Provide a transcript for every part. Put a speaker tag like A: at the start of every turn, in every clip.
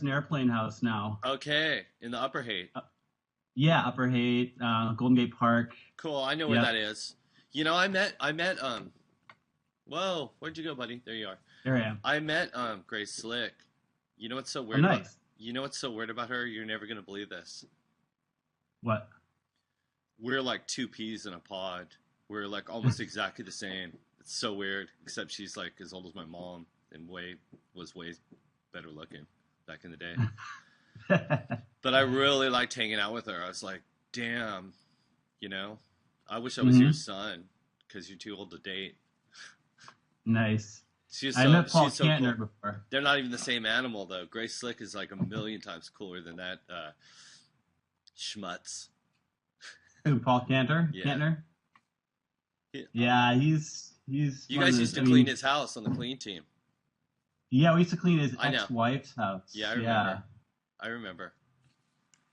A: an airplane house now.
B: Okay, in the Upper Haight.
A: Yeah, Upper Haight, Golden Gate Park.
B: Cool. I know where
A: Yep,
B: that is. Whoa, where'd you go, buddy? There you are.
A: there I am.
B: I met Grace Slick. You know what's so
A: Oh,
B: weird about
A: nice.
B: you know what's so weird about her? You're never gonna believe this.
A: What?
B: We're like two peas in a pod. We're like almost exactly the same. It's so weird. Except she's like as old as my mom and way better looking back in the day. But I really liked hanging out with her. I was like, damn, you know, I wish I was your
A: hmm
B: son because you're too old to date.
A: Nice.
B: She's
A: I
B: so
A: met Paul
B: she's so cool.
A: Kantner before.
B: They're not even the same animal though. Grace Slick is like a million times cooler than that schmutz.
A: Who, Paul Cantor?
B: Yeah.
A: Kantner?
B: He-
A: Yeah, he's
B: You
A: one of
B: guys
A: the.
B: used to
A: I
B: clean
A: mean,
B: his house on the clean team.
A: yeah, we used to clean his
B: I know.
A: ex-wife's house.
B: Yeah, I
A: Yeah,
B: remember. I remember.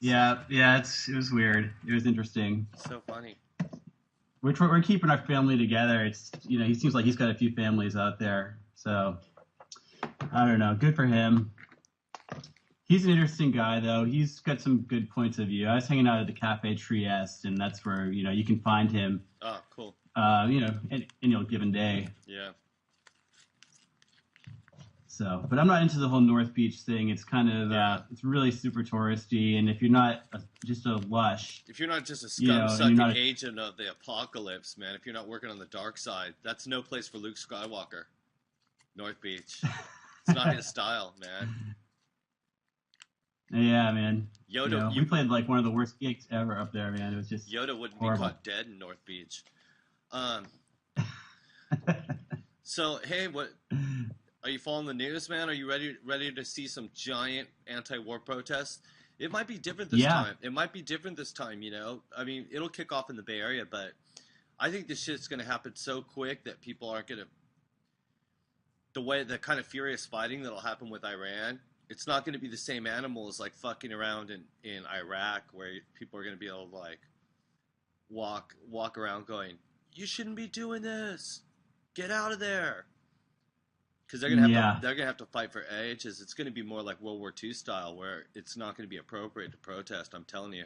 A: yeah. It was weird. It was interesting.
B: So funny.
A: We're keeping our family together. It's he seems like he's got a few families out there. So I don't know. Good for him. He's an interesting guy, though. He's got some good points of view. I was hanging out at the Cafe Trieste, and that's where you can find him.
B: Oh, cool.
A: Any given day.
B: Yeah.
A: So, but I'm not into the whole North Beach thing. It's kind of
B: Yeah.
A: it's really super touristy, and if you're not just a lush,
B: If you're not just a
A: and you're
B: scum-sucking
A: not
B: agent of the apocalypse, man, if you're not working on the dark side, that's no place for Luke Skywalker. North Beach. It's not his style, man.
A: yeah, man.
B: Yoda,
A: We played like one of the worst gigs ever up there, man. It was just
B: Yoda wouldn't be
A: horrible.
B: caught dead in North Beach. Um, so hey, what are you following the news, man? Are you ready to see some giant anti-war protests? It might be different this
A: Yeah,
B: time. It might be different this time, you know. I mean, it'll kick off in the Bay Area, but I think this shit's gonna happen so quick that people aren't gonna the kind of furious fighting that'll happen with Iran. It's not going to be the same animal as like fucking around in Iraq, where people are going to be able to like walk around going, "You shouldn't be doing this. Get out of there." Because
A: yeah.
B: they're gonna have to fight for ages. It's going to be more like World War II style, where it's not going to be appropriate to protest. I'm telling you,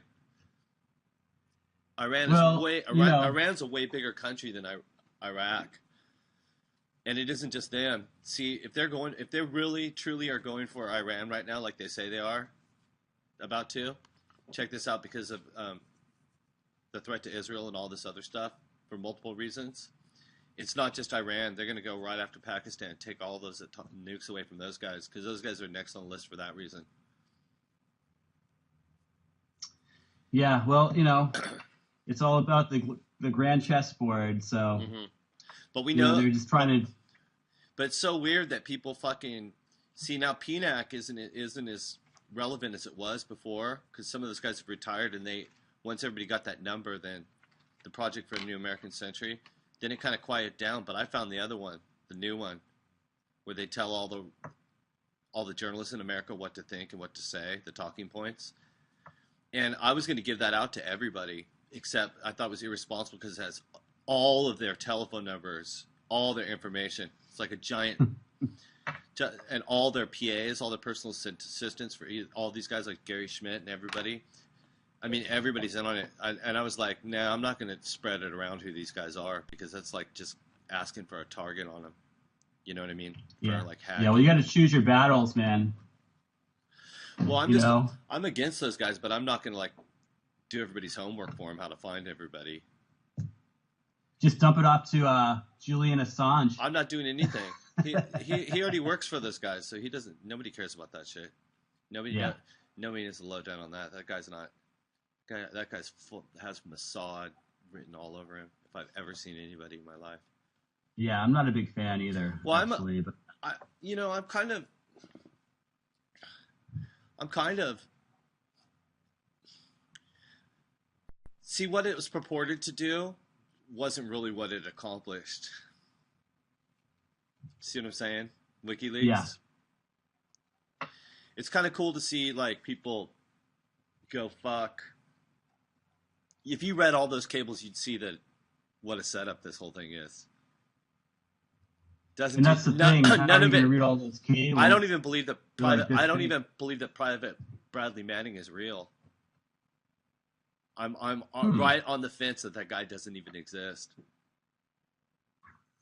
A: Well,
B: Iran's a way bigger country than Iraq, and it isn't just them. See, if they really truly are going for Iran right now, like they say they are about to, check this out because of the threat to Israel and all this other stuff for multiple reasons. It's not just Iran. They're going to go right after Pakistan, take all those nukes away from those guys because those guys are next on the list for that reason.
A: yeah. Well, it's all about the grand chessboard. So
B: Hmm. But we know,
A: they're just trying to.
B: but it's so weird that people fucking see now. PNAC isn't as relevant as it was before because some of those guys have retired, and once everybody got that number, then the Project for a New American Century, then it kind of quieted down. But I found the other one, the new one, where they tell all the journalists in America what to think and what to say, the talking points. And I was going to give that out to everybody, except I thought it was irresponsible because it has all of their telephone numbers, all their information. It's like a giant, and all their PAs, all their personal assistants for all these guys like Gary Schmidt and everybody. I mean, everybody's in on it. And I was like, nah, I'm not going to spread it around who these guys are because that's like just asking for a target on them. You know what I mean?
A: Yeah.
B: For like
A: Yeah. Well,
B: hacking.
A: you got to choose your battles, man.
B: Well,
A: You know.
B: I'm against those guys, but I'm not going to like do everybody's homework for them, how to find everybody.
A: Just dump it off to Julian Assange.
B: I'm not doing anything. He already works for those guys, so he doesn't. Nobody cares about that shit.
A: Yeah.
B: Nobody needs to low down on that. That guy's not. That guy's has Mossad written all over him. If I've ever seen anybody in my life.
A: Yeah, I'm not a big fan either.
B: Well,
A: actually, but
B: I'm kind of. See, what it was purported to do wasn't really what it accomplished. See what I'm saying? WikiLeaks.
A: Yeah.
B: It's kind of cool to see like people go fuck. If you read all those cables, you'd see that what a setup this whole thing is. Doesn't
A: And
B: do
A: that's the thing.
B: none
A: How are you
B: of
A: going
B: it.
A: to read all those cables?
B: I don't even believe that
A: Like,
B: private. I don't even believe that Private Bradley Manning is real. I'm right on the fence that that guy doesn't even exist.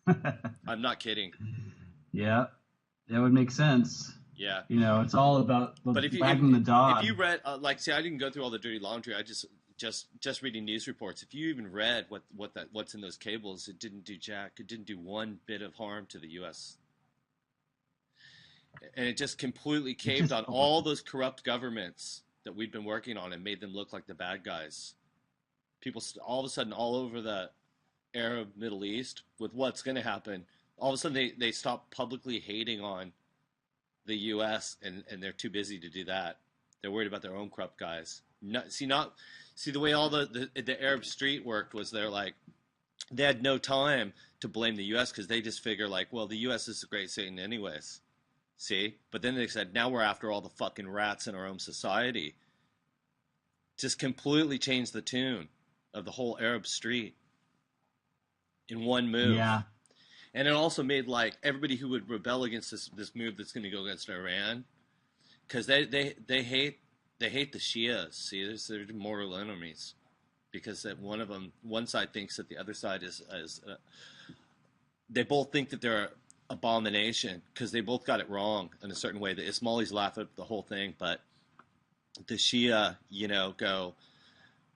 B: I'm not kidding.
A: Yeah, that would make sense.
B: Yeah.
A: You know, it's all about wagging the dog.
B: If you read, like, see, I didn't go through all the dirty laundry. I just reading news reports. If you even read what's in those cables, it didn't do jack. It didn't do one bit of harm to the U.S. And it just completely caved on all those corrupt governments that we've been working on and made them look like the bad guys. People all of a sudden all over the Arab Middle East with what's going to happen. All of a sudden they stop publicly hating on the U.S. and they're too busy to do that. They're worried about their own corrupt guys. See the way all the Arab street worked was they had no time to blame the U.S. because they just figure like, well, the U.S. is a great Satan anyways. See? But then they said, now we're after all the fucking rats in our own society. Just completely changed the tune of the whole Arab street in one move. Yeah. And it also made like everybody who would rebel against this move that's going to go against Iran, because they hate the Shias. See, they're mortal enemies, because that one side thinks that the other side is they both think that they're abomination because they both got it wrong in a certain way. The Ismailis laugh at the whole thing, but the Shia, go,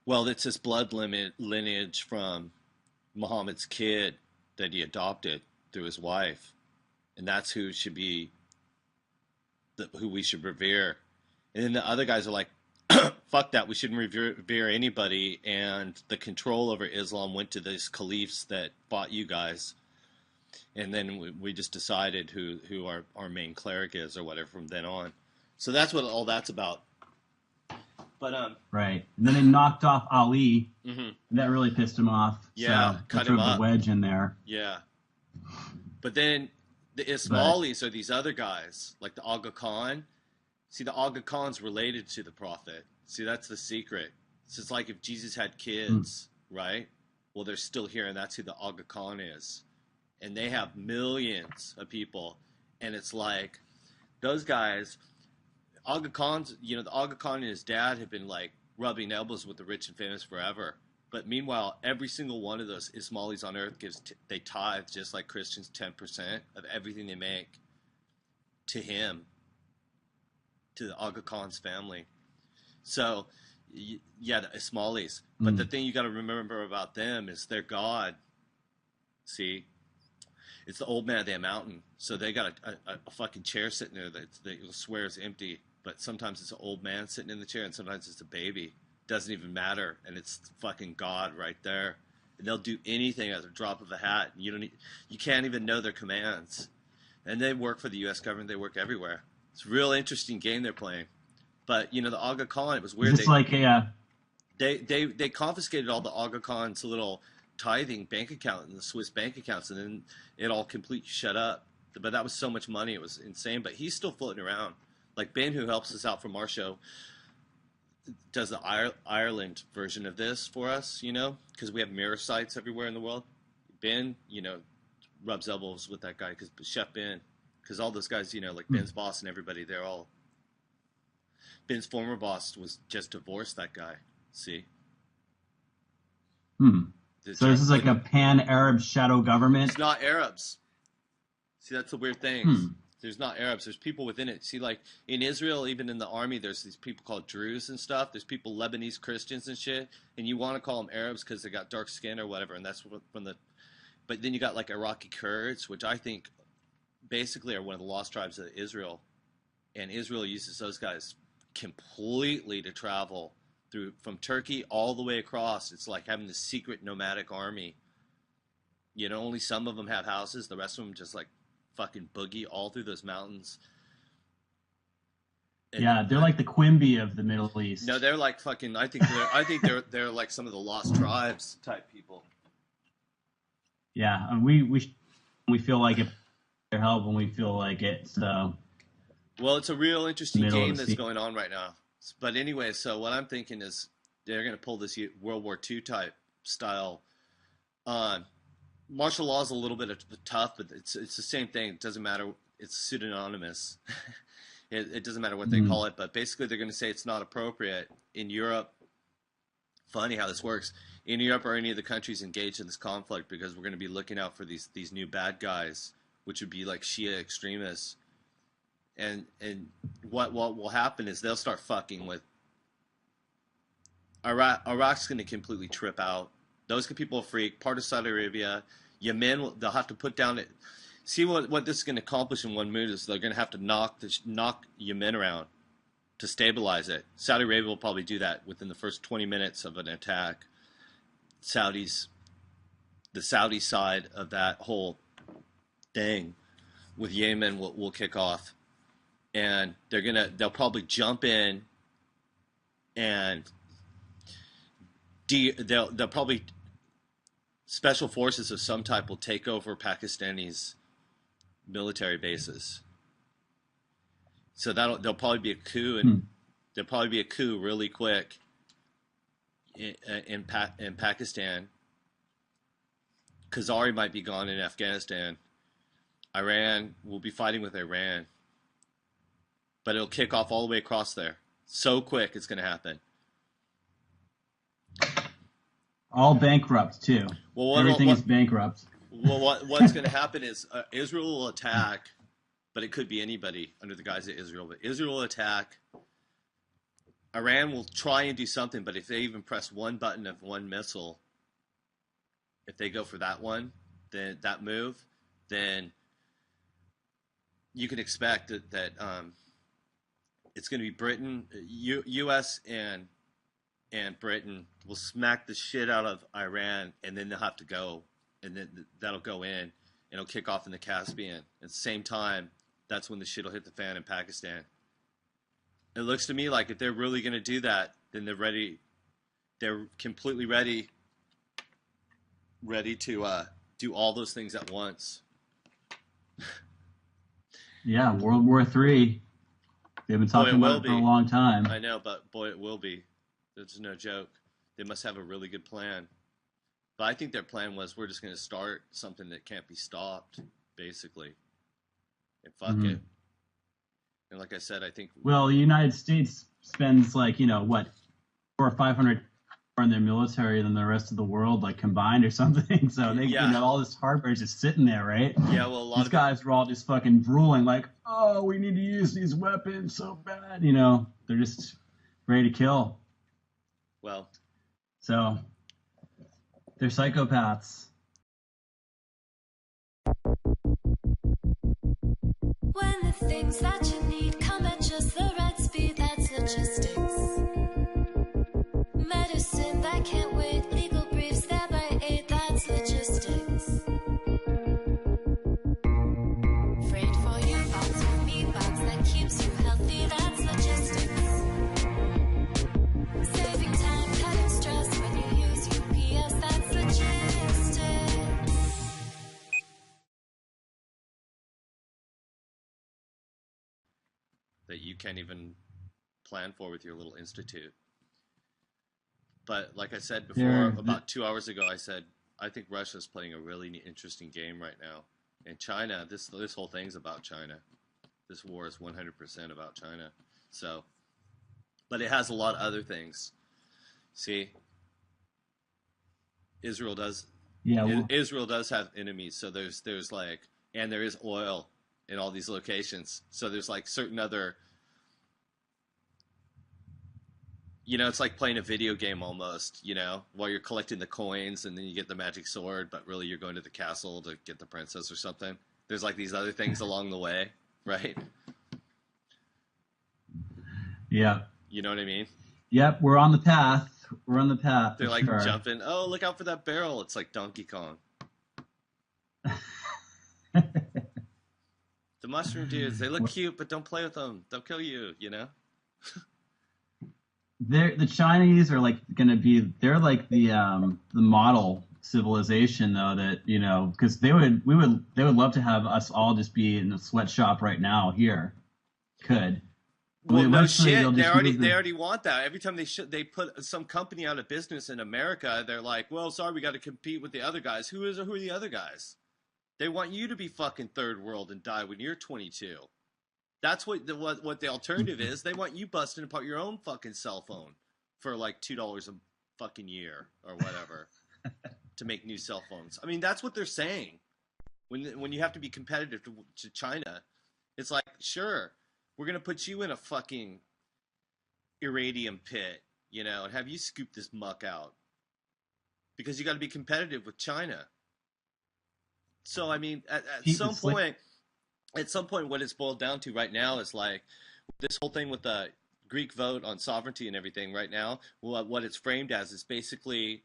B: well, it's this blood lineage from Muhammad's kid that he adopted through his wife, and that's who should be who we should revere. And then the other guys are like, fuck that, we shouldn't revere anybody, and the control over Islam went to these caliphs that fought you guys, and then we just decided who our main cleric is or whatever from then on. So that's what all that's about. But
A: right, and then they knocked off Ali. Mm-hmm. That really pissed him off.
B: Yeah,
A: so cut him up. The wedge in there.
B: Yeah, but then the Ismailis are these other guys, like the Aga Khan. See, the Aga Khan's related to the Prophet. See, that's the secret. It's just like if Jesus had kids, right? Well, they're still here, and that's who the Aga Khan is. And they have millions of people, and it's like those guys. Aga Khan's, the Aga Khan and his dad have been like rubbing elbows with the rich and famous forever. But meanwhile, every single one of those Ismailis on earth they tithe just like Christians 10% of everything they make to him, to the Aga Khan's family. So, yeah, the Ismailis. But the thing you got to remember about them is their God. See, it's the old man of the mountain. So they got a fucking chair sitting there that you'll swear is empty. But sometimes it's an old man sitting in the chair, and sometimes it's a baby. Doesn't even matter, and it's fucking God right there. And they'll do anything at the drop of a hat. You can't even know their commands. And they work for the U.S. government. They work everywhere. It's a real interesting game they're playing. But the Aga Khan, it was weird.
A: It's like
B: they confiscated all the Aga Khan's little tithing bank account in the Swiss bank accounts, and then it all completely shut up. But that was so much money, it was insane. But he's still floating around. Like Ben, who helps us out from our show, does the Ireland version of this for us, because we have mirror sites everywhere in the world. Ben, rubs elbows with that guy, because Chef Ben, because all those guys, like Ben's boss and everybody, they're all. Ben's former boss was just divorced that guy. See.
A: So this is like a pan-Arab shadow government.
B: It's not Arabs. See, that's the weird thing. There's not Arabs. There's people within it. See, like in Israel, even in the army, there's these people called Druze and stuff. There's people, Lebanese Christians and shit. And you want to call them Arabs because they got dark skin or whatever. And that's from the. But then you got like Iraqi Kurds, which I think basically are one of the lost tribes of Israel. And Israel uses those guys completely to travel from Turkey all the way across. It's like having this secret nomadic army. Only some of them have houses. The rest of them just like fucking boogie all through those mountains. And
A: yeah, they're like the Quimby of the Middle East.
B: No, they're like fucking. I think they're like some of the lost tribes type people.
A: Yeah, and we feel like it. Their help when we feel like it. So.
B: Well, it's a real interesting game that's going on right now. But anyway, so what I'm thinking is they're going to pull this World War II type style on. martial law is a little bit tough, but it's the same thing. It doesn't matter. It's pseudonymous. It doesn't matter what they call it, but basically they're going to say it's not appropriate in Europe. Funny how this works. In Europe or any of the countries engaged in this conflict, because we're going to be looking out for these new bad guys, which would be like Shia extremists. And what will happen is they'll start fucking with Iraq. Iraq's going to completely trip out. Those people will freak. Part of Saudi Arabia, Yemen, they'll have to put down it. See what this is going to accomplish in one move is they're going to have to knock Yemen around to stabilize it. Saudi Arabia will probably do that within the first 20 minutes of an attack. The Saudi side of that whole thing with Yemen will kick off, and they'll probably jump in, and they'll probably special forces of some type will take over Pakistani's military bases. So there'll probably be a coup, and there'll probably be a coup really quick in Pakistan. Qatari might be gone in Afghanistan. Iran will be fighting with Iran, but it'll kick off all the way across there. So quick, it's going to happen.
A: All bankrupt too. Well, everything is bankrupt.
B: Well, what's going to happen is Israel will attack, but it could be anybody under the guise of Israel. But Israel will attack. Iran will try and do something, but if they even press one button of one missile, if they go for that one, then that move, then you can expect that it's going to be Britain, U.S. and Britain will smack the shit out of Iran, and then they'll have to go, and then that'll go in, and it'll kick off in the Caspian. At the same time, that's when the shit will hit the fan in Pakistan. It looks to me like if they're really going to do that, then they're ready. They're completely ready to do all those things at once.
A: Yeah, World War III. They've been talking about it for a long time.
B: I know, but boy, it will be. It's no joke. They must have a really good plan. But I think their plan was we're just going to start something that can't be stopped, basically. And fuck it. And like I said, I think...
A: Well, the United States spends what, 400 or 500 more in their military than the rest of the world, combined or something. So they, all this hardware is just sitting there, right?
B: Yeah, well,
A: these guys are all just fucking drooling, oh, we need to use these weapons so bad. They're just ready to kill.
B: Well,
A: so they're psychopaths.
C: When the things that you need come at just the right speed, that's logistics. Medicine that can't wait, legal briefs that by 8, that's logistics. Freight for you, box with me, box that keeps you healthy, that's logistics. Saving time, cutting stress when you use UPS, that's logistics.
B: That you can't even plan for with your little institute. But like I said before, about 2 hours ago, I said, I think Russia's playing a really interesting game right now. And China, this whole thing's about China. This war is 100% about China. So, but it has a lot of other things. See, Israel does. Yeah, well, Israel does have enemies. So there's and there is oil in all these locations. So there's certain other. It's like playing a video game almost, while you're collecting the coins and then you get the magic sword, but really you're going to the castle to get the princess or something. There's these other things along the way, right?
A: Yeah.
B: You know what I mean? Yep,
A: we're on the path.
B: They're jumping. Oh, look out for that barrel. It's like Donkey Kong. The mushroom dudes, they look cute, but don't play with them. They'll kill you,
A: The Chinese are going to be, they're the model civilization though, that, because they would love to have us all just be in a sweatshop right now here.
B: Well, no
A: eventually
B: shit.
A: they'll
B: They
A: just
B: already
A: move
B: they
A: the-
B: already want that. Every time they put some company out of business in America, they're like, well, sorry, we got to compete with the other guys. Who are the other guys? They want you to be fucking third world and die when you're 22. That's what the alternative is. They want you busting apart your own fucking cell phone for like $2 a fucking year or whatever to make new cell phones. I mean, that's what they're saying. When you have to be competitive to China, it's like, sure, we're gonna put you in a fucking iridium pit, you know, and have you scoop this muck out because you got to be competitive with China. So I mean, at some point, what it's boiled down to right now is like this whole thing with the Greek vote on sovereignty and everything. Right now, what it's framed as is basically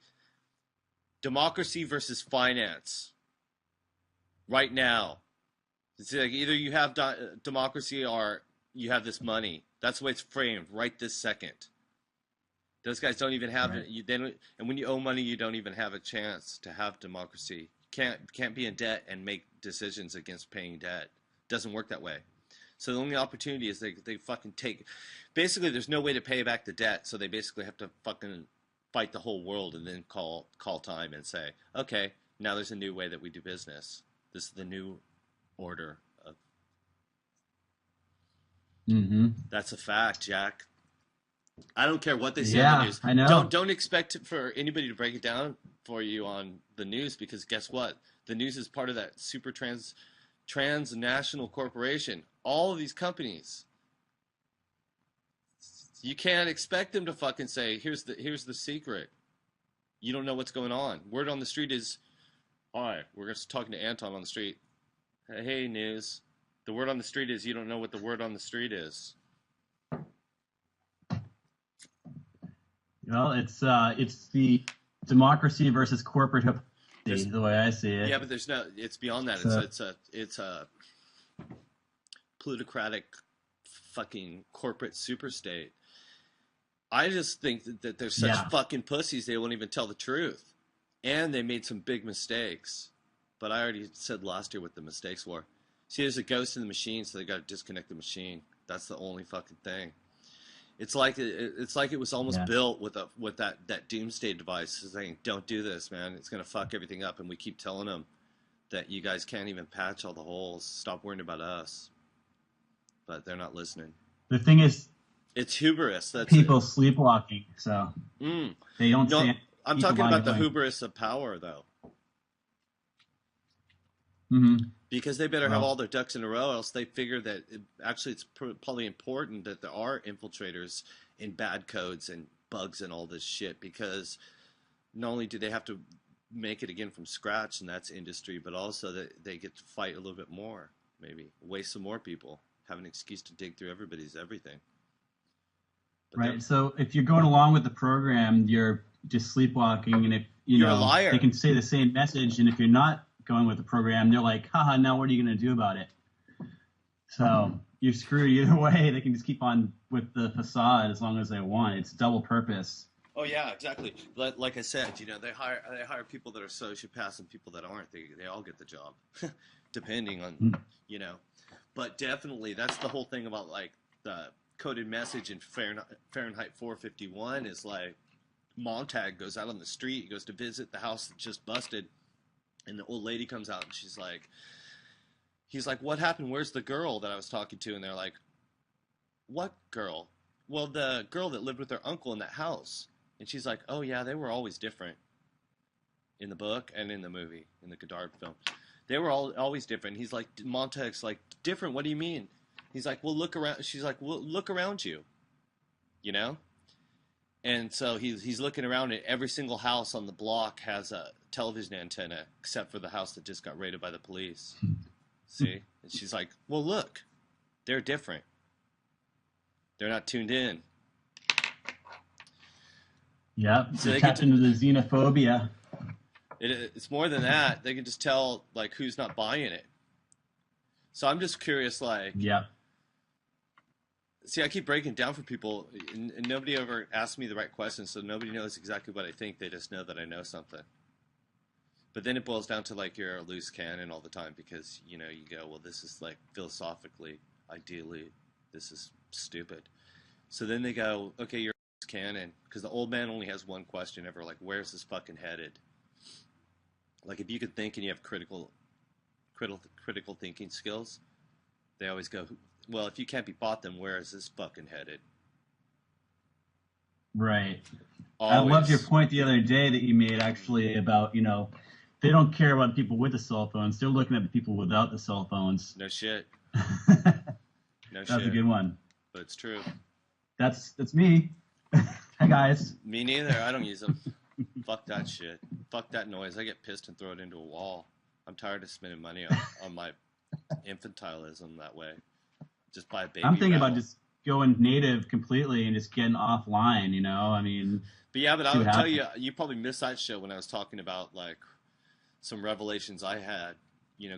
B: democracy versus finance. Right now, it's like either you have democracy or you have this money. That's the way it's framed right this second. Those guys don't even have it. And when you owe money, you don't even have a chance to have democracy. Can't be in debt and make decisions against paying debt. Doesn't work that way. So the only opportunity is they fucking take. Basically, there's no way to pay back the debt, so they basically have to fucking fight the whole world and then call time and say, okay, now there's a new way that we do business. This is the new order of.
A: Mm-hmm.
B: That's a fact, Jack. I don't care what they say on the news.
A: I know.
B: Don't expect for anybody to break it down for you on the news, because guess what? The news is part of that super transnational corporation. All of these companies. You can't expect them to fucking say, here's the secret. You don't know what's going on. Word on the street is, hi, we're just talking to Anton on the street. Hey, news. The word on the street is you don't know what the word on the street is.
A: Well, it's the democracy versus corporate hypocrisy, the way I see it.
B: Yeah, but there's no. It's beyond that. It's a plutocratic, fucking corporate super state. I just think that they're such fucking pussies. They won't even tell the truth, and they made some big mistakes. But I already said last year what the mistakes were. See, there's a ghost in the machine, so they got to disconnect the machine. That's the only fucking thing. It's like it was almost built with that doomsday device, saying, "Don't do this, man. It's gonna fuck everything up." And we keep telling them that you guys can't even patch all the holes. Stop worrying about us. But they're not listening.
A: The thing is,
B: it's hubris. That's
A: people sleepwalking, so they don't.
B: No, I'm talking about the hubris of power, though.
A: Mm-hmm.
B: Because they better have all their ducks in a row, else they figure that it's probably important that there are infiltrators in bad codes and bugs and all this shit, because not only do they have to make it again from scratch, and that's industry, but also that they get to fight a little bit more, maybe waste some more people, have an excuse to dig through everybody's everything. But
A: right. So if you're going along with the program, you're just sleepwalking, and if you're
B: a liar.
A: They can say the same message, and if you're not going with the program, they're like, haha, now what are you going to do about it? So you're screwed either way. They can just keep on with the facade as long as they want. It's double purpose.
B: Oh yeah, exactly. Like I said, they hire people that are sociopaths and people that aren't. They all get the job, depending on But definitely, that's the whole thing about like the coded message in Fahrenheit 451 is like Montag goes out on the street, he goes to visit the house that just busted. And the old lady comes out and he's like, what happened? Where's the girl that I was talking to? And they're like, what girl? Well, the girl that lived with her uncle in that house. And she's like, oh yeah, they were always different. In the book and in the movie, in the Godard film. They were always different. He's like, Montag's like, different? What do you mean? He's like, well, look around. She's like, well, look around you. You know? And so he's looking around, and every single house on the block has a television antenna, except for the house that just got raided by the police. See? And she's like, well, look. They're different. They're not tuned in.
A: Yep. So they tap into the xenophobia.
B: It's more than that. They can just tell, like, who's not buying it. So I'm just curious, like...
A: Yeah.
B: See, I keep breaking down for people, and nobody ever asks me the right questions, so nobody knows exactly what I think. They just know that I know something. But then it boils down to, like, you're a loose cannon all the time because, you go, well, this is, like, philosophically, ideally This is stupid. So then they go, okay, you're canon, because the old man only has one question ever, like, where's this fucking headed? Like, if you could think and you have critical thinking skills, they always go, well, if you can't be bought, then where is this fucking headed?
A: Right.
B: Always.
A: I loved your point the other day that you made, actually, about, they don't care about the people with the cell phones. They're looking at the people without the cell phones.
B: No shit.
A: That was a good one.
B: But it's true.
A: That's me. Hi, guys.
B: Me neither. I don't use them. Fuck that shit. Fuck that noise. I get pissed and throw it into a wall. I'm tired of spending money on my infantilism that way. Just buy a baby.
A: I'm thinking
B: rattle.
A: about just going native completely and just getting offline, I mean.
B: But yeah, but I'll tell you, you probably missed that show when I was talking about, like, some revelations I had,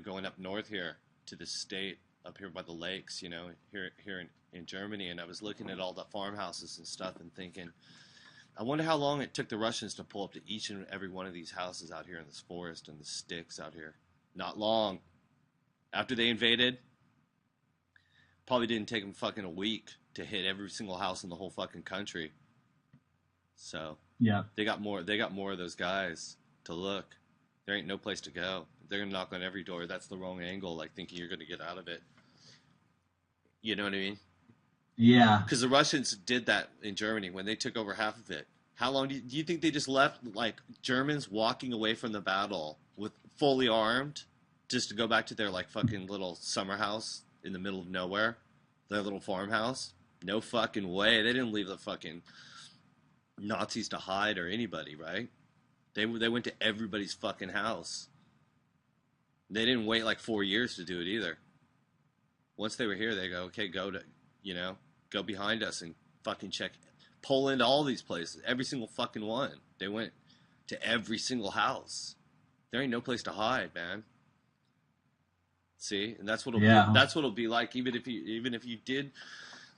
B: going up north here to the state up here by the lakes, here in Germany. And I was looking at all the farmhouses and stuff and thinking, I wonder how long it took the Russians to pull up to each and every one of these houses out here in this forest and the sticks out here. Not long. After they invaded, probably didn't take them fucking a week to hit every single house in the whole fucking country. So
A: yeah,
B: they got more of those guys to look. There ain't no place to go. They're gonna knock on every door. That's the wrong angle, like thinking you're gonna get out of it. You know what I mean?
A: Yeah.
B: Because the Russians did that in Germany when they took over half of it. How long do you think they just left, like, Germans walking away from the battle with fully armed just to go back to their, like, fucking little summer house in the middle of nowhere? Their little farmhouse? No fucking way. They didn't leave the fucking Nazis to hide or anybody, right? They went to everybody's fucking house. They didn't wait like 4 years to do it either. Once they were here, they go, okay, go behind us and fucking check, pull into all these places, every single fucking one. They went to every single house. There ain't no place to hide, man. See, and that's what'll be like. Even if you did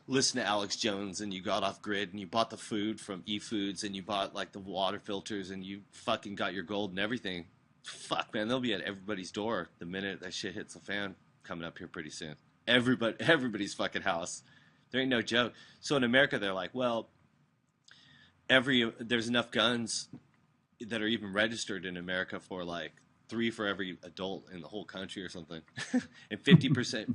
B: listen to Alex Jones and you got off grid and you bought the food from eFoods and you bought like the water filters and you fucking got your gold and everything. Fuck, man, they'll be at everybody's door the minute that shit hits the fan coming up here pretty soon. Everybody's fucking house. There ain't no joke. So in America, they're like, well, there's enough guns that are even registered in America for like 3 for every adult in the whole country or something. And 50%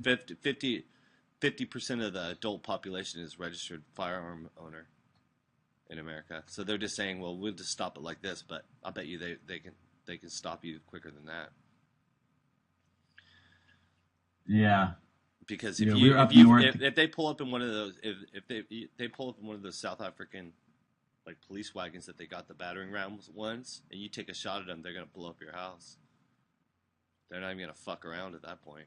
B: of the adult population is registered firearm owner in America. So they're just saying, well, we'll just stop it like this, but I bet you they can stop you quicker than that.
A: Yeah.
B: Because if they pull up in one of those if they pull up in one of those South African like police wagons that they got the battering rams ones, and you take a shot at them, they're gonna blow up your house. They're not even gonna fuck around at that point.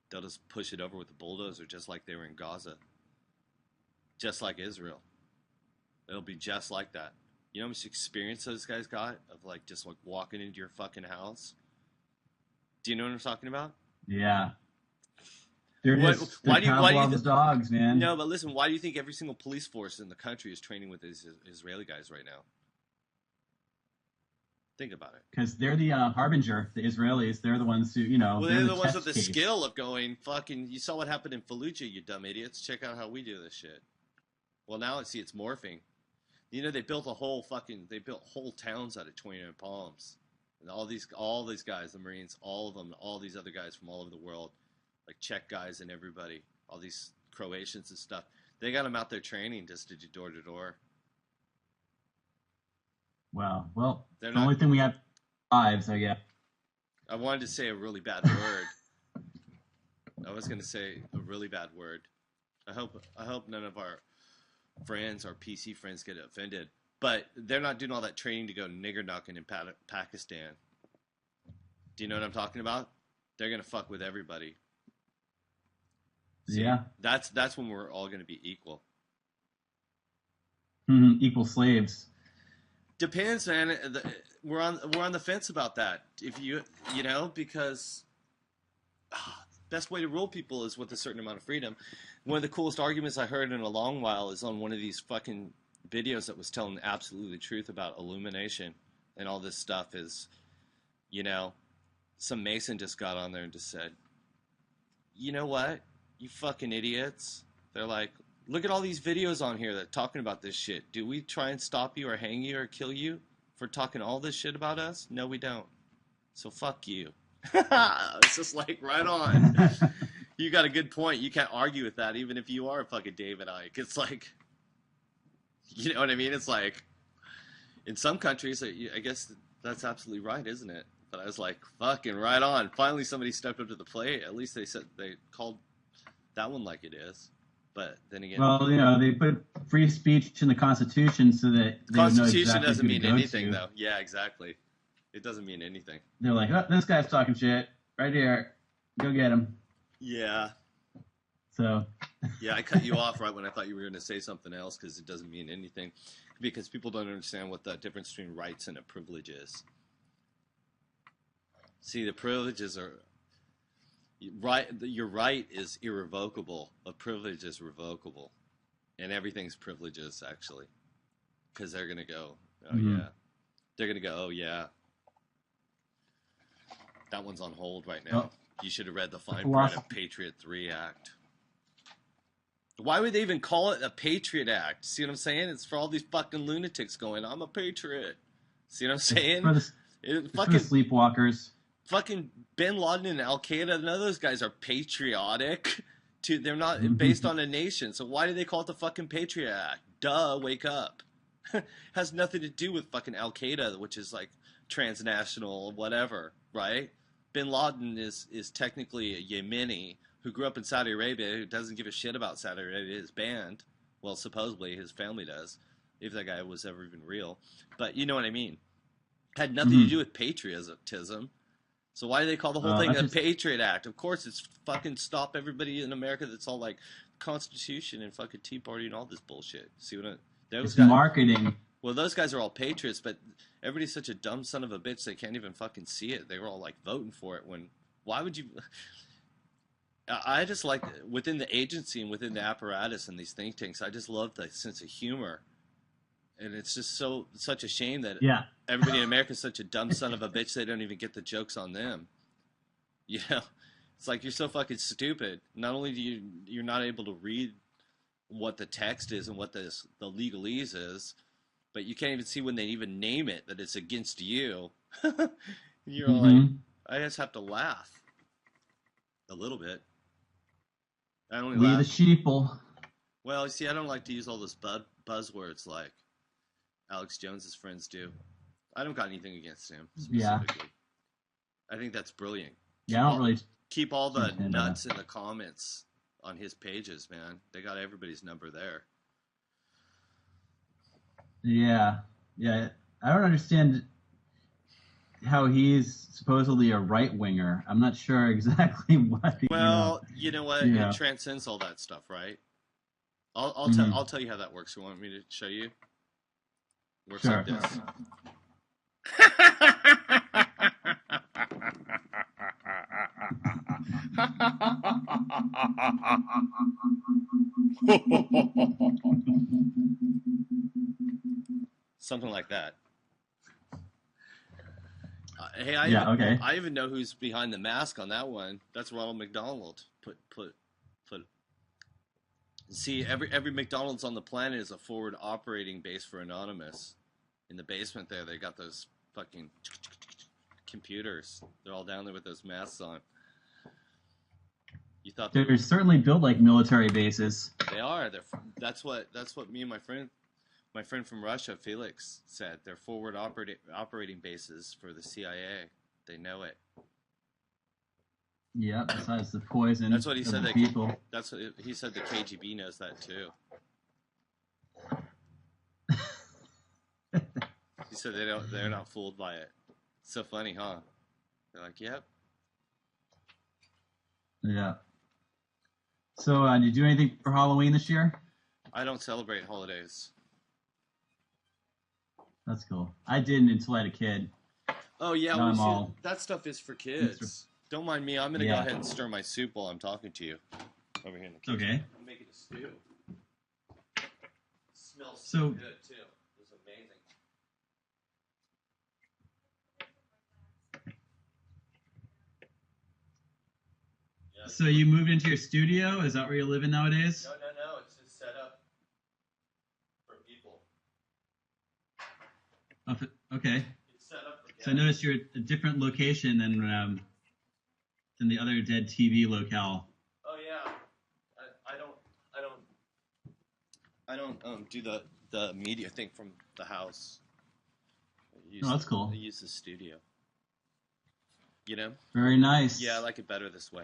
B: They'll just push it over with the bulldozer, just like they were in Gaza, just like Israel. It'll be just like that. You know how much experience those guys got of like just like walking into your fucking house? Do you know what I'm talking about?
A: Yeah. They're Pavlov's dogs, man.
B: No, but listen, why do you think every single police force in the country is training with these Israeli guys right now? Think about it.
A: Because they're the harbinger, the Israelis. They're the ones who,
B: Well, they're the ones with the skill of going, fucking, you saw what happened in Fallujah, you dumb idiots. Check out how we do this shit. Well, now it's morphing. They built whole towns out of 29 palms. And all these guys, the Marines, all of them, all these other guys from all over the world, like Czech guys and everybody, all these Croatians and stuff, they got them out there training just to do door to door.
A: Wow. Well, the only thing we have lives, I guess.
B: I wanted to say a really bad word. I was going to say a really bad word. I hope none of our friends, our PC friends, get offended. But they're not doing all that training to go nigger knocking in Pakistan. Do you know what I'm talking about? They're going to fuck with everybody. See,
A: yeah.
B: That's when we're all going to be equal.
A: Mm-hmm. Equal slaves.
B: Depends, man. We're on the fence about that. If because best way to rule people is with a certain amount of freedom. One of the coolest arguments I heard in a long while is on one of these fucking videos that was telling the absolute truth about illumination and all this stuff. Is some Mason just got on there and just said, you know what, you fucking idiots, They're like, look at all these videos on here that talking about this shit. Do we try and stop you or hang you or kill you for talking all this shit about us? No, we don't. So fuck you. It's just like, right on. You got a good point. You can't argue with that, even if you are a fucking David Icke. It's like, you know what I mean? It's like, in some countries, I guess that's absolutely right, isn't it? But I was like, fucking right on. Finally, somebody stepped up to the plate. At least they called that one like it is. But then again,
A: well, you know, they put free speech in the Constitution so that they know
B: Constitution
A: exactly
B: doesn't
A: who to
B: mean
A: go
B: anything,
A: to.
B: though. Yeah, exactly. It doesn't mean anything.
A: They're like, oh, this guy's talking shit right here. Go get him.
B: Yeah.
A: So.
B: Yeah, I cut you off right when I thought you were going to say something else because it doesn't mean anything. Because people don't understand what the difference between rights and a privilege is. See, the privileges are right. Your right is irrevocable. A privilege is revocable, and everything's privileges actually, because they're gonna go, oh yeah, they're gonna go, oh yeah. That one's on hold right now. Oh. You should have read the fine print of Patriot Act. Why would they even call it a Patriot Act? See what I'm saying? It's for all these fucking lunatics going, I'm a patriot. See what I'm saying?
A: For the sleepwalkers.
B: Fucking Bin Laden and Al Qaeda, none of those guys are patriotic. They're not based on a nation. So why do they call it the fucking Patriot Act? Duh, wake up. Has nothing to do with fucking Al Qaeda, which is like transnational, whatever, right? Bin Laden is technically a Yemeni who grew up in Saudi Arabia, who doesn't give a shit about Saudi Arabia, is banned. Well, supposedly his family does, if that guy was ever even real. But you know what I mean. Had nothing to do with patriotism. So why do they call the whole thing a Patriot Act? Of course, it's fucking stop everybody in America that's all like Constitution and fucking Tea Party and all this bullshit. See what
A: it's guys, marketing.
B: Well, those guys are all patriots, but everybody's such a dumb son of a bitch they can't even fucking see it. They were all like voting for it when. Why would you? I just like within the agency and within the apparatus and these think tanks. I just love the sense of humor. And it's just such a shame that everybody in America is such a dumb son of a bitch they don't even get the jokes on them. You know, it's like you're so fucking stupid. Not only do you're not able to read what the text is and what the legalese is, but you can't even see when they even name it that it's against you. You're like, I just have to laugh a little bit. I only laugh.
A: We the sheeple.
B: Well, you see, I don't like to use all those buzzwords like Alex Jones's friends do. I don't got anything against him specifically. I think that's brilliant.
A: Yeah, I don't really
B: keep all the nuts in the comments on his pages, man. They got everybody's number there. Yeah. I don't understand how he's supposedly a right winger. I'm not sure exactly what. Well, you know what? It transcends all that stuff, right? I'll tell you how that works. You want me to show you? Works like this. Something like that. Hey, I even know who's behind the mask on that one. That's Ronald McDonald. Put. See, every McDonald's on the planet is a forward operating base for Anonymous. In the basement there, they got those fucking computers. They're all down there with those masks on. You thought
A: they're certainly built like military bases.
B: They are. That's what me and my friend from Russia, Felix, said. They're forward operating bases for the CIA. They know it.
A: Yeah, besides the poison.
B: That's what he said.
A: People.
B: That's what he said. The KGB knows that too. He said they're not fooled by it. It's so funny, huh? They're like, yep.
A: Yeah. So, did you do anything for Halloween this year?
B: I don't celebrate holidays.
A: That's cool. I didn't until I had a kid.
B: Oh yeah, that stuff is for kids. Don't mind me. I'm going to go ahead and stir my soup while I'm talking to you. Over here in the kitchen.
A: Okay.
B: I'm making a stew. It smells so good, too. It's amazing. Yeah.
A: So you moved into your studio? Is that where you're living nowadays?
B: No. people.
A: Okay.
B: It's set up for
A: So I noticed you're at a different location than the other dead TV locale.
B: Oh yeah, I don't do the media thing from the house.
A: Oh, that's cool.
B: I use the studio. You know?
A: Very nice.
B: Yeah, I like it better this way.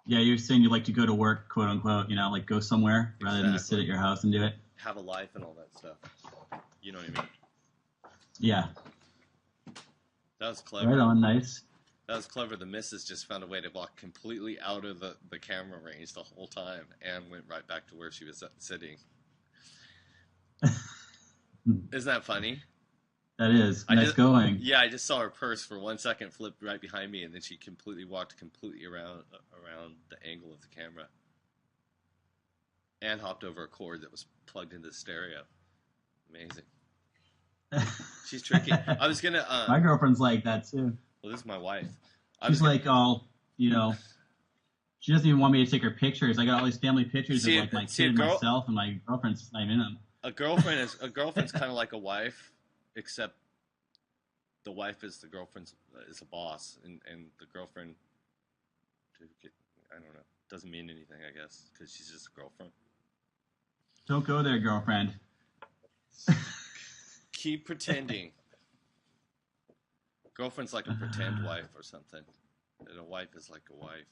A: Yeah, you're saying you like to go to work, quote unquote, like go somewhere rather than just sit at your house and do it.
B: Have a life and all that stuff. You know what I mean?
A: Yeah.
B: That was clever.
A: Right on, nice.
B: That was clever. The missus just found a way to walk completely out of the camera range the whole time and went right back to where she was sitting. Isn't that funny?
A: That is. Nice going.
B: Yeah, I just saw her purse for 1 second flip right behind me, and then she walked completely around the angle of the camera. And hopped over a cord that was plugged into the stereo. Amazing. She's tricky. I was going to...
A: my girlfriend's like that, too.
B: Well, this is my wife.
A: She's like all, she doesn't even want me to take her pictures. I got all these family pictures of like my kid and myself, and my girlfriend's not even in them.
B: A girlfriend's kind of like a wife, except the wife is a boss, and the girlfriend, I don't know, doesn't mean anything, I guess, because she's just a girlfriend.
A: Don't go there, girlfriend.
B: Keep pretending. Girlfriend's like a pretend wife or something, and a wife is like a wife.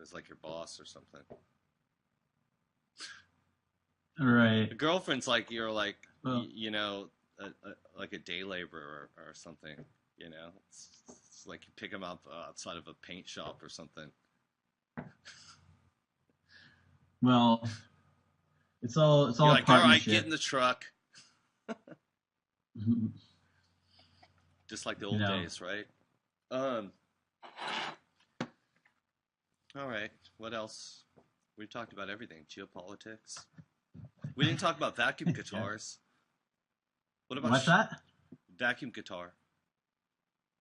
B: It's like your boss or something.
A: Right.
B: A girlfriend's like you're like,
A: well,
B: like a day laborer or something. It's like you pick them up outside of a paint shop or something.
A: Well, it's all
B: You're like,
A: a partnership.
B: All right, get in the truck. Just like the old days, right? All right. What else? We talked about everything. Geopolitics. We didn't talk about vacuum guitars. What about
A: what's that?
B: Vacuum guitar.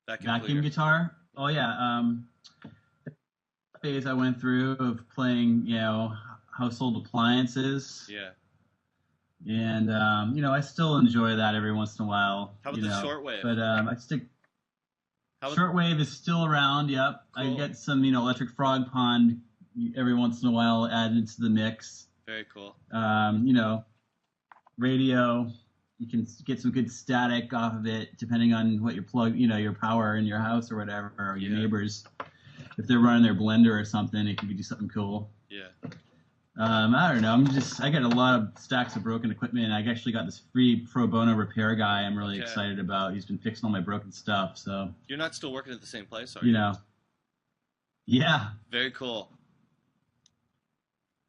A: Vacuum guitar? Oh yeah. Phase I went through of playing, household appliances.
B: Yeah.
A: And I still enjoy that every once in a while.
B: How about the shortwave?
A: But I stick. Shortwave is still around. Yep. Cool. I get some, Electric Frog Pond every once in a while added to the mix.
B: Very cool.
A: Radio. You can get some good static off of it, depending on what your plug, your power in your house or whatever, or your neighbors. If they're running their blender or something, it can do something cool.
B: Yeah.
A: I don't know. I got a lot of stacks of broken equipment. I actually got this free pro bono repair guy I'm really excited about. He's been fixing all my broken stuff. So
B: you're not still working at the same place, are you?
A: Yeah.
B: Very cool.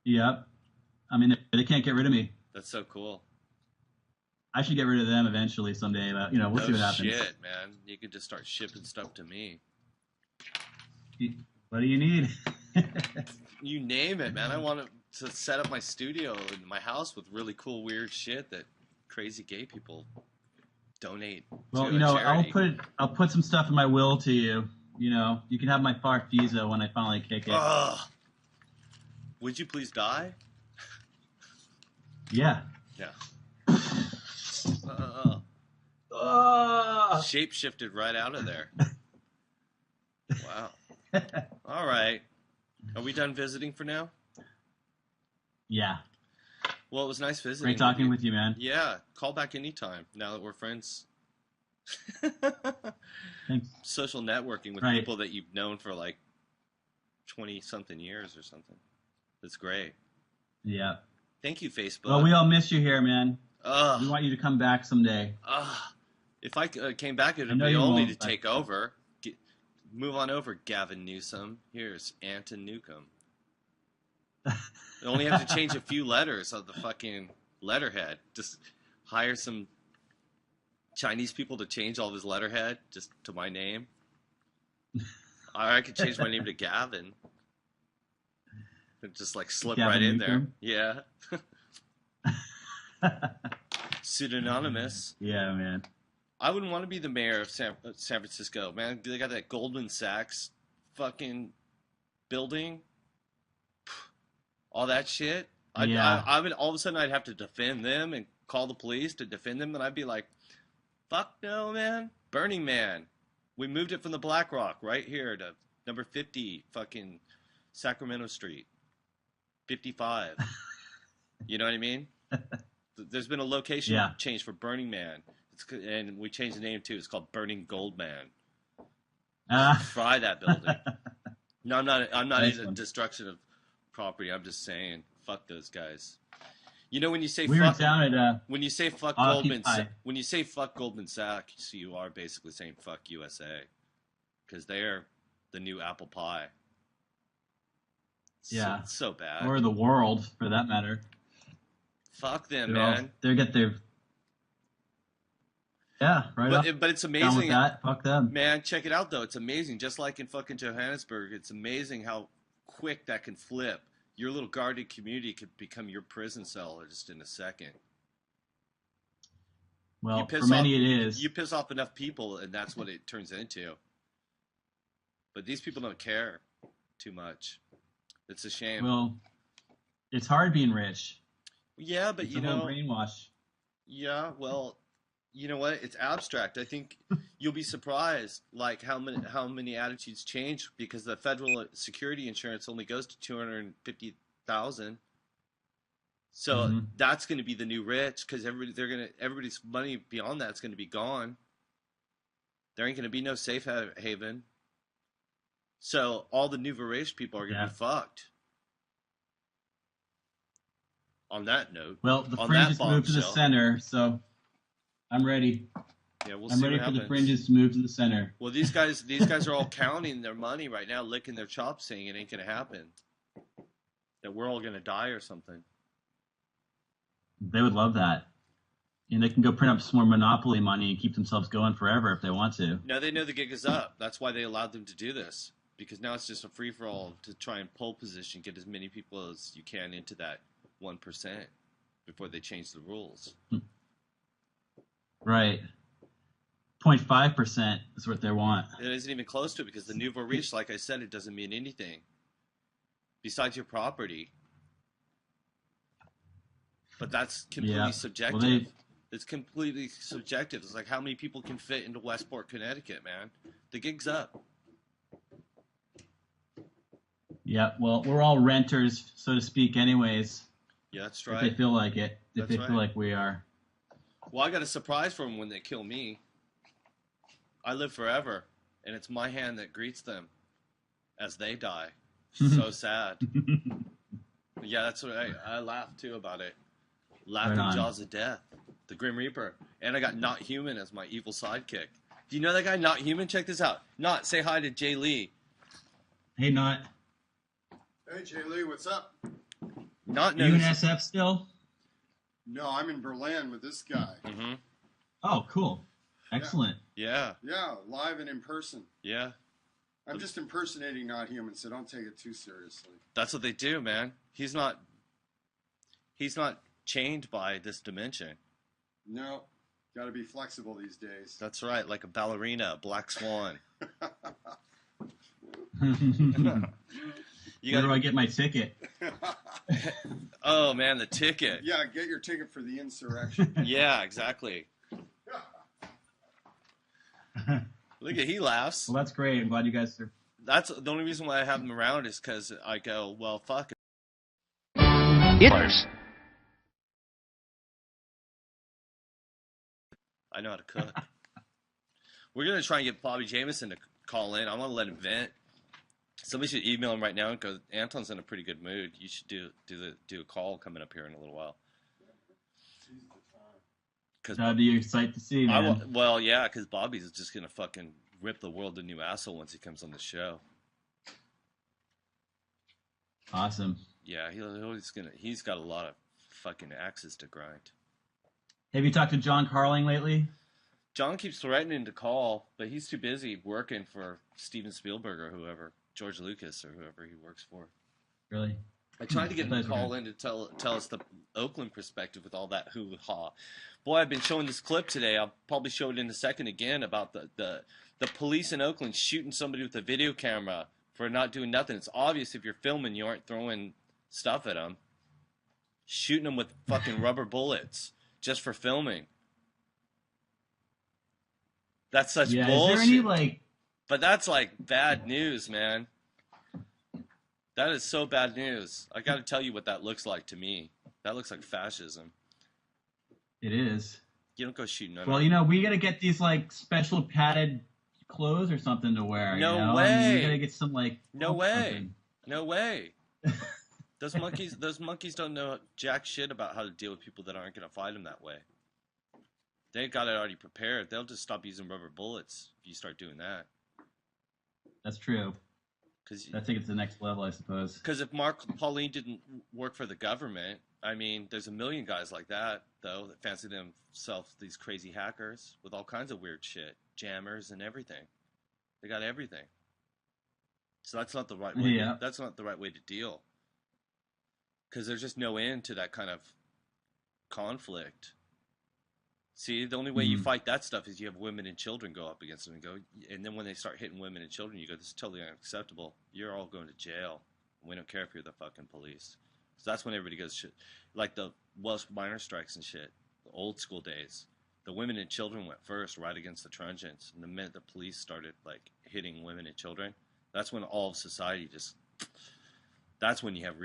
A: Yep. I mean, they can't get rid of me.
B: That's so cool.
A: I should get rid of them eventually someday, but we'll see what happens.
B: Shit, man. You could just start shipping stuff to me.
A: What do you need?
B: You name it, man. I want to set up my studio in my house with really cool, weird shit that crazy gay people donate.
A: Well,
B: to a charity.
A: I'll put some stuff in my will to you. You can have my Farfisa when I finally kick it.
B: Would you please die?
A: Yeah.
B: Yeah. Shape shifted right out of there. Wow. All right. Are we done visiting for now?
A: Yeah.
B: Well, it was nice visiting.
A: Great talking with you, man.
B: Yeah. Call back anytime now that we're friends.
A: Thanks.
B: Social networking with people that you've known for like 20-something years or something. That's great.
A: Yeah.
B: Thank you, Facebook.
A: Well, we all miss you here, man. We want you to come back someday.
B: If I came back, it would be only to take over. Move on over, Gavin Newsom. Here's Anton Newcombe. You only have to change a few letters of the fucking letterhead. Just hire some Chinese people to change all of his letterhead just to my name. I could change my name to Gavin. And just like slip
A: Gavin
B: right in
A: Newcombe?
B: there. Yeah. Pseudonymous.
A: Yeah, man.
B: I wouldn't want to be the mayor of San Francisco, man. They got that Goldman Sachs fucking building. All that shit.
A: Yeah.
B: I would all of a sudden I'd have to defend them and call the police to defend them, and I'd be like, "Fuck no, man! Burning Man. We moved it from the Black Rock right here to number 50, fucking Sacramento Street, 55. You know what I mean? There's been a location change for Burning Man, and we changed the name too. It's called Burning Gold Man. Fry that building. No, I'm not into destruction of property. I'm just saying, fuck those guys. You know when you say when you say fuck Goldman Sachs, you are basically saying fuck USA, because they're the new apple pie.
A: Yeah,
B: it's so bad.
A: Or the world, for that matter.
B: Fuck them, man.
A: They get their. Yeah, right.
B: But it's amazing.
A: With that. Fuck them,
B: man. Check it out though. It's amazing. Just like in fucking Johannesburg, it's amazing how quick that can flip. Your little guarded community could become your prison cell just in a second.
A: Well, for many it is.
B: You piss off enough people, and that's what it turns into. But these people don't care too much. It's a shame.
A: Well, it's hard being rich.
B: Yeah, but
A: it's a whole brainwash.
B: Yeah, well, you know what? It's abstract. I think you'll be surprised, like how many attitudes change, because the federal security insurance only goes to $250,000. So that's going to be the new rich, because everybody's money beyond that's going to be gone. There ain't going to be no safe haven. So all the nouveau riche people are going to be fucked. On that note,
A: well, the fringes moved to the center, so I'm ready.
B: Yeah,
A: I'm ready for the fringes to move to the center.
B: Well, these guys are all counting their money right now, licking their chops, saying it ain't gonna happen. That we're all gonna die or something.
A: They would love that, and they can go print up some more monopoly money and keep themselves going forever if they want to.
B: No, they know the gig is up. That's why they allowed them to do this, because now it's just a free for all to try and pole position, get as many people as you can into that 1% before they change the rules.
A: Right. 0.5% is what they want.
B: It isn't even close to it, because the nouveau riche, like I said, it doesn't mean anything besides your property. But that's completely subjective. Well, it's completely subjective. It's like how many people can fit into Westport, Connecticut, man. The gig's up.
A: Yeah, well, we're all renters, so to speak, anyways.
B: Yeah, that's right.
A: If they feel like it. If they feel like we are.
B: Well, I got a surprise for them when they kill me. I live forever, and it's my hand that greets them as they die. So sad. Yeah, that's what I laugh too about it. Laughing jaws of death. The Grim Reaper. And I got Not Human as my evil sidekick. Do you know that guy, Not Human? Check this out. Not, say hi to Jay Lee.
A: Hey, Not.
D: Hey, Jay Lee, what's up?
B: Not
A: you in SF still?
D: No, I'm in Berlin with this guy.
B: Mm-hmm.
A: Oh, cool. Excellent.
B: Yeah.
D: Yeah, live and in person.
B: Yeah.
D: I'm just impersonating Not Human, so don't take it too seriously.
B: That's what they do, man. He's not chained by this dimension.
D: No. Got to be flexible these days.
B: That's right, like a ballerina, a black swan.
A: Where do I get my ticket?
B: Oh, man, the ticket.
D: Yeah, get your ticket for the insurrection.
B: Yeah, exactly. Look at, he laughs.
A: Well, that's great. I'm glad you guys are...
B: That's the only reason why I have him around is because I go, well, fuck it. I know how to cook. We're going to try and get Bobby Jamison to call in. I want to let him vent. Somebody should email him right now and go, Anton's in a pretty good mood. You should do a call coming up here in a little while.
A: That'd be exciting to see, man.
B: Well, yeah, because Bobby's just going to fucking rip the world a new asshole once he comes on the show.
A: Awesome.
B: Yeah, he's got a lot of fucking axes to grind.
A: Have you talked to John Carling lately?
B: John keeps threatening to call, but he's too busy working for Steven Spielberg or whoever, George Lucas or whoever he works for.
A: Really?
B: I tried to get him to call in to tell us the Oakland perspective with all that hoo-ha. Boy, I've been showing this clip today. I'll probably show it in a second again about the police in Oakland shooting somebody with a video camera for not doing nothing. It's obvious if you're filming, you aren't throwing stuff at them. shooting them with fucking rubber bullets just for filming. That's such
A: Yeah,
B: bullshit.
A: is there any like?
B: But that's like bad news, man. That is so bad news. I got to tell you what that looks like to me. That looks like fascism.
A: It is.
B: You don't go shooting.
A: Well, you know, we gotta get these like special padded clothes or something to wear.
B: No
A: you know?
B: way.
A: I mean, we gotta get some like.
B: No way.
A: Something.
B: No way. Those monkeys don't know jack shit about how to deal with people that aren't going to fight them that way. They got it already prepared. They'll just stop using rubber bullets if you start doing that.
A: That's true.
B: Cause,
A: I think it's the next level, I suppose.
B: Because if Mark Pauline didn't work for the government, I mean, there's a million guys like that, though, that fancy themselves these crazy hackers with all kinds of weird shit. Jammers and everything. They got everything. So that's not the right way.
A: Yeah.
B: That's not the right way to deal. Because there's just no end to that kind of conflict. See, the only way you fight that stuff is you have women and children go up against them and then when they start hitting women and children, you go, this is totally unacceptable. You're all going to jail. We don't care if you're the fucking police. So that's when everybody goes shit. Like the Welsh miners' strikes and shit, the old school days. The women and children went first right against the truncheons. And the minute the police started like hitting women and children, that's when all of society just, that's when you have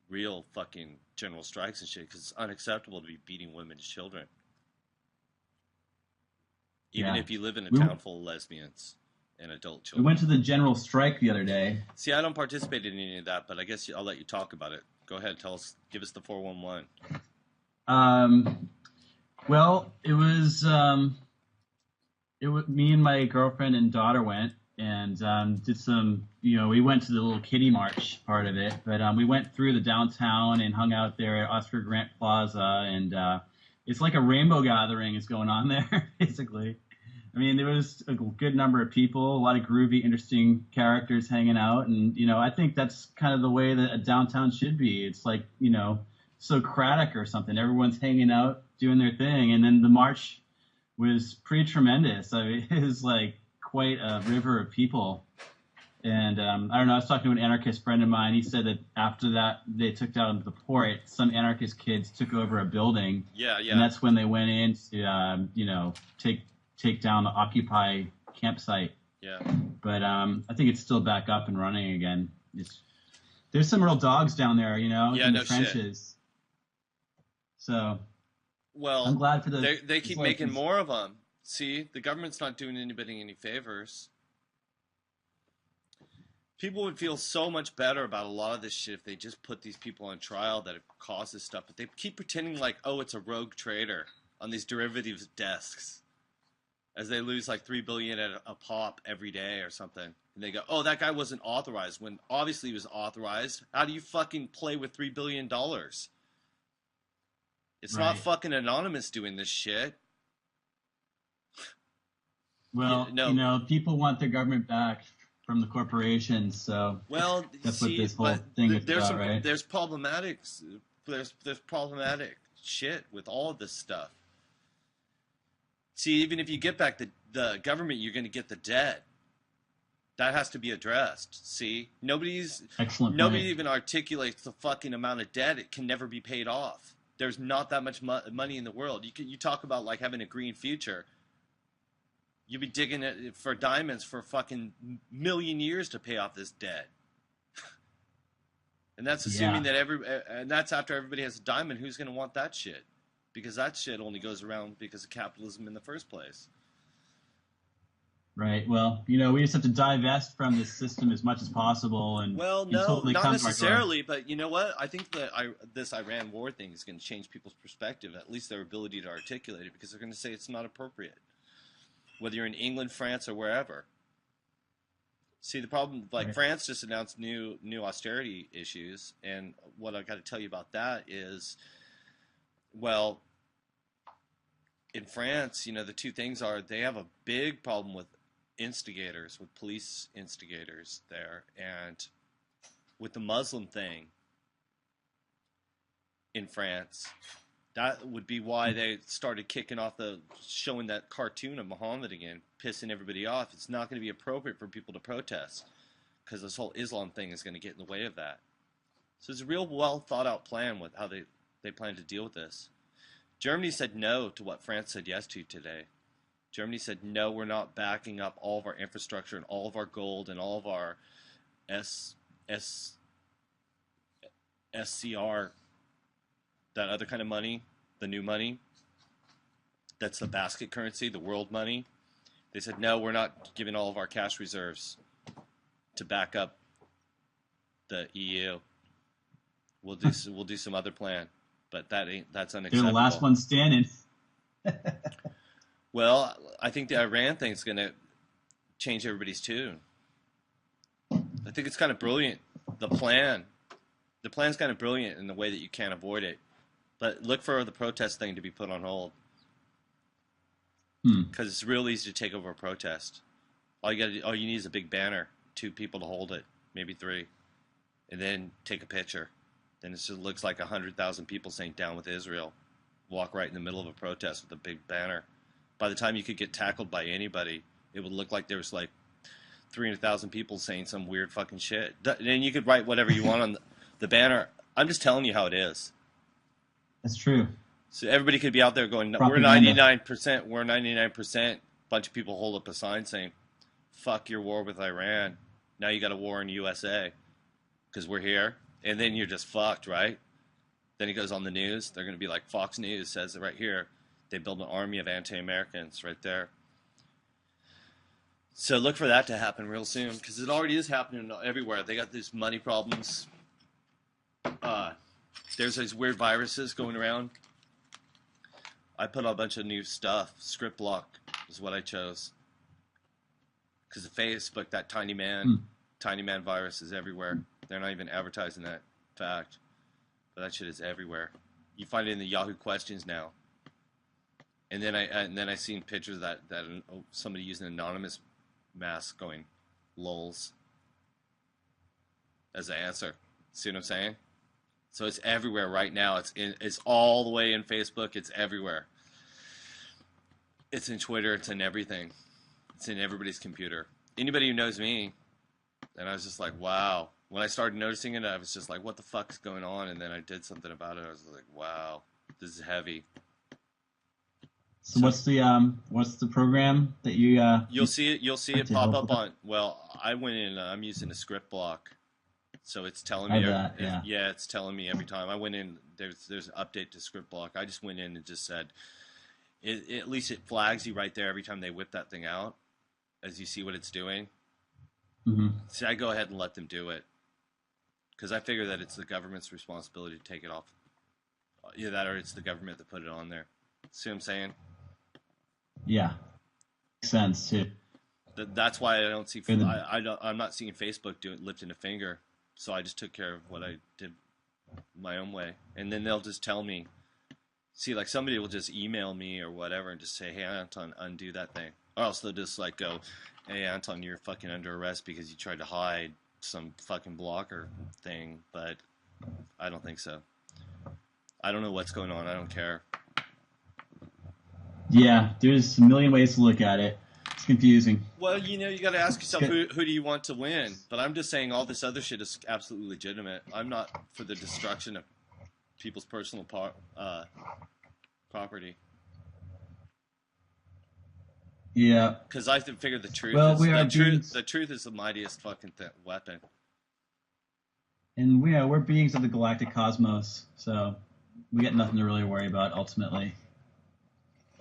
B: real fucking general strikes and shit, because it's unacceptable to be beating women and children. Even if you live in a town full of lesbians and adult children.
A: We went to the general strike the other day.
B: See, I don't participate in any of that, but I guess I'll let you talk about it. Go ahead, give us the 411.
A: Well, it was me and my girlfriend and daughter went and did some, we went to the little kiddie march part of it, but we went through the downtown and hung out there at Oscar Grant Plaza, and it's like a rainbow gathering is going on there, basically. I mean, there was a good number of people, a lot of groovy, interesting characters hanging out. And, I think that's kind of the way that a downtown should be. It's like, Socratic or something. Everyone's hanging out, doing their thing. And then the march was pretty tremendous. I mean, it was like quite a river of people. And I don't know, I was talking to an anarchist friend of mine. He said that after that, they took down the port. Some anarchist kids took over a building.
B: Yeah.
A: And that's when they went in to, take down the Occupy campsite.
B: Yeah.
A: But I think it's still back up and running again. There's some real dogs down there, in the trenches. Shit. So,
B: well,
A: I'm glad for
B: they keep making more of them. See, the government's not doing anybody any favors. People would feel so much better about a lot of this shit if they just put these people on trial that have caused this stuff. But they keep pretending like, oh, it's a rogue trader on these derivatives desks. As they lose like $3 billion at a pop every day or something. And they go, oh, that guy wasn't authorized, when obviously he was authorized. How do you fucking play with $3 billion? It's
A: right.
B: not fucking Anonymous doing this shit.
A: Well, people want their government back from the corporations, so that's what this whole thing is about, right?
B: There's problematic shit with all of this stuff. See, even if you get back the government, you're going to get the debt. That has to be addressed. See, nobody even articulates the fucking amount of debt. It can never be paid off. There's not that much money in the world. You talk about like having a green future. You'd be digging it for diamonds for a fucking million years to pay off this debt. And that's assuming that and that's after everybody has a diamond. Who's going to want that shit? Because that shit only goes around because of capitalism in the first place.
A: Right. Well, we just have to divest from this system as much as possible. And
B: well, no, not necessarily. But you know what? I think that this Iran war thing is going to change people's perspective, at least their ability to articulate it, because they're going to say it's not appropriate, whether you're in England, France, or wherever. See, the problem, like France just announced new austerity issues, and what I got to tell you about that is, well, in France, the two things are they have a big problem with instigators, with police instigators there, and with the Muslim thing in France. That would be why they started kicking off showing that cartoon of Muhammad again, pissing everybody off. It's not going to be appropriate for people to protest because this whole Islam thing is going to get in the way of that. So it's a real well thought out plan with how they plan to deal with this. Germany said no to what France said yes to today. Germany said, no, we're not backing up all of our infrastructure and all of our gold and all of our SCR, that other kind of money, the new money. That's the basket currency, the world money. They said, no, we're not giving all of our cash reserves to back up the EU. We'll do some other plan, but that's unacceptable.
A: They're the last one standing.
B: Well, I think the Iran thing's going to change everybody's tune. I think it's kind of brilliant. The plan's kind of brilliant in the way that you can't avoid it. But look for the protest thing to be put on hold. Because it's real easy to take over a protest. All you need is a big banner, 2 people to hold it, maybe 3, and then take a picture. Then it just looks like 100,000 people saying down with Israel. Walk right in the middle of a protest with a big banner. By the time you could get tackled by anybody, it would look like there was like 300,000 people saying some weird fucking shit. And you could write whatever you want on the banner. I'm just telling you how it is.
A: That's true.
B: So everybody could be out there going,
A: Propaganda.
B: we're 99%, we're 99%. A bunch of people hold up a sign saying, fuck your war with Iran. Now you got a war in USA because we're here. And then you're just fucked, right? Then it goes on the news. They're going to be like, Fox News says it right here. They build an army of anti-Americans right there. So look for that to happen real soon, because it already is happening everywhere. They got these money problems. There's these weird viruses going around. I put a bunch of new stuff. Script block is what I chose. Because of Facebook, that tiny man virus is everywhere. They're not even advertising that fact. But that shit is everywhere. You find it in the Yahoo questions now. And then I seen pictures of that somebody using an anonymous mask going, lols, as an answer. See what I'm saying? So it's everywhere right now. It's all the way in Facebook. It's everywhere. It's in Twitter. It's in everything. It's in everybody's computer. Anybody who knows me, and I was just like, wow. When I started noticing it, I was just like, what the fuck's going on? And then I did something about it. I was like, wow, this is heavy.
A: So what's the program that you
B: you'll see it pop up on, well, I went in, I'm using a script block, so it's telling me it's telling me every time I went in, there's an update to script block. I just went in and just said at least it flags you right there every time they whip that thing out, as you see what it's doing. So I go ahead and let them do it, because I figure that it's the government's responsibility to take it off. Either that or it's the government that put it on there. See what I'm saying?
A: Yeah, makes sense too.
B: That's why I don't see. I'm not seeing Facebook lifting a finger. So I just took care of what I did my own way, and then they'll just tell me. See, like somebody will just email me or whatever and just say, "Hey, Anton, undo that thing," or else they'll just like go, "Hey, Anton, you're fucking under arrest because you tried to hide some fucking blocker thing." But I don't think so. I don't know what's going on. I don't care.
A: Yeah, there's a million ways to look at it. It's confusing.
B: Well, you got to ask yourself, who do you want to win? But I'm just saying all this other shit is absolutely legitimate. I'm not for the destruction of people's personal property.
A: Yeah.
B: Because I figure the truth the truth is the mightiest fucking weapon.
A: And we're beings of the galactic cosmos, so we got nothing to really worry about ultimately.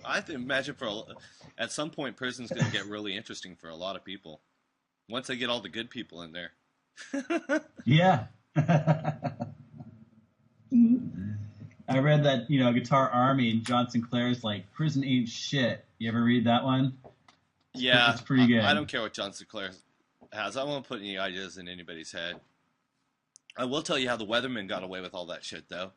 B: I imagine at some point, prison's going to get really interesting for a lot of people. Once they get all the good people in there.
A: Yeah. I read that, Guitar Army and John Sinclair's like, prison ain't shit. You ever read that one?
B: Yeah.
A: It's pretty good.
B: I don't care what John Sinclair has. I won't put any ideas in anybody's head. I will tell you how the Weathermen got away with all that shit, though.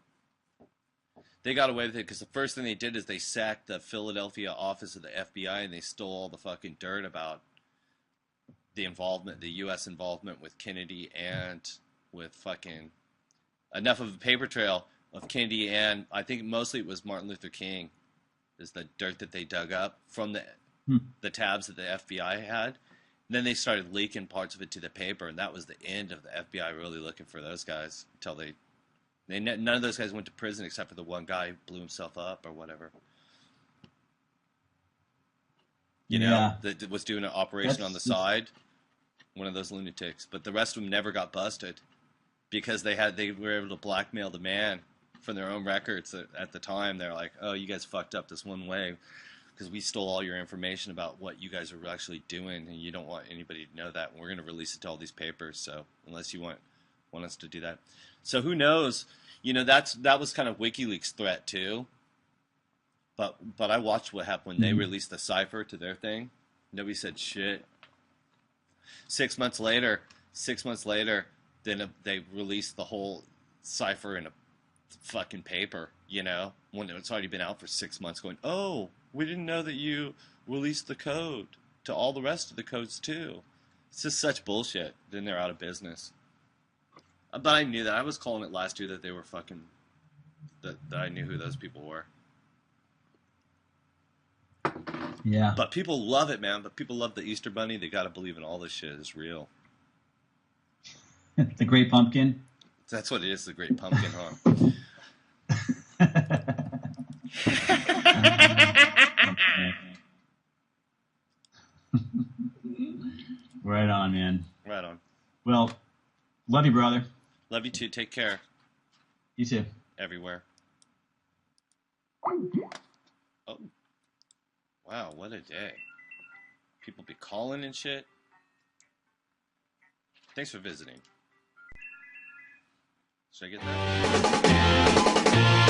B: They got away with it because the first thing they did is they sacked the Philadelphia office of the FBI and they stole all the fucking dirt about the U.S. involvement with Kennedy and with fucking enough of a paper trail of Kennedy, and I think mostly it was Martin Luther King, is the dirt that they dug up from the tabs that the FBI had. And then they started leaking parts of it to the paper, and that was the end of the FBI really looking for those guys until they None of those guys went to prison except for the one guy who blew himself up or whatever. You know, that was doing an operation on the side. One of those lunatics. But the rest of them never got busted because they were able to blackmail the man from their own records at the time. They're like, oh, you guys fucked up this one way because we stole all your information about what you guys are actually doing, and you don't want anybody to know that. And we're going to release it to all these papers. So unless you want us to do that. So who knows? You know, that was kind of WikiLeaks' threat too. But I watched what happened when they released the cipher to their thing. Nobody said shit. 6 months later, then they released the whole cipher in a fucking paper, you know, when it's already been out for 6 months going, oh, we didn't know that you released the code to all the rest of the codes too. It's just such bullshit. Then they're out of business. But I knew that. I was calling it last year that they were fucking, that I knew who those people were.
A: Yeah.
B: But people love it, man. But people love the Easter Bunny. They got to believe in all this shit is real.
A: The Great Pumpkin.
B: That's what it is, the Great Pumpkin, huh?
A: Right on, man.
B: Right on.
A: Well, love you, brother.
B: Love you too. Take care.
A: You too.
B: Everywhere. Oh. Wow, what a day. People be calling and shit. Thanks for visiting. Should I get that?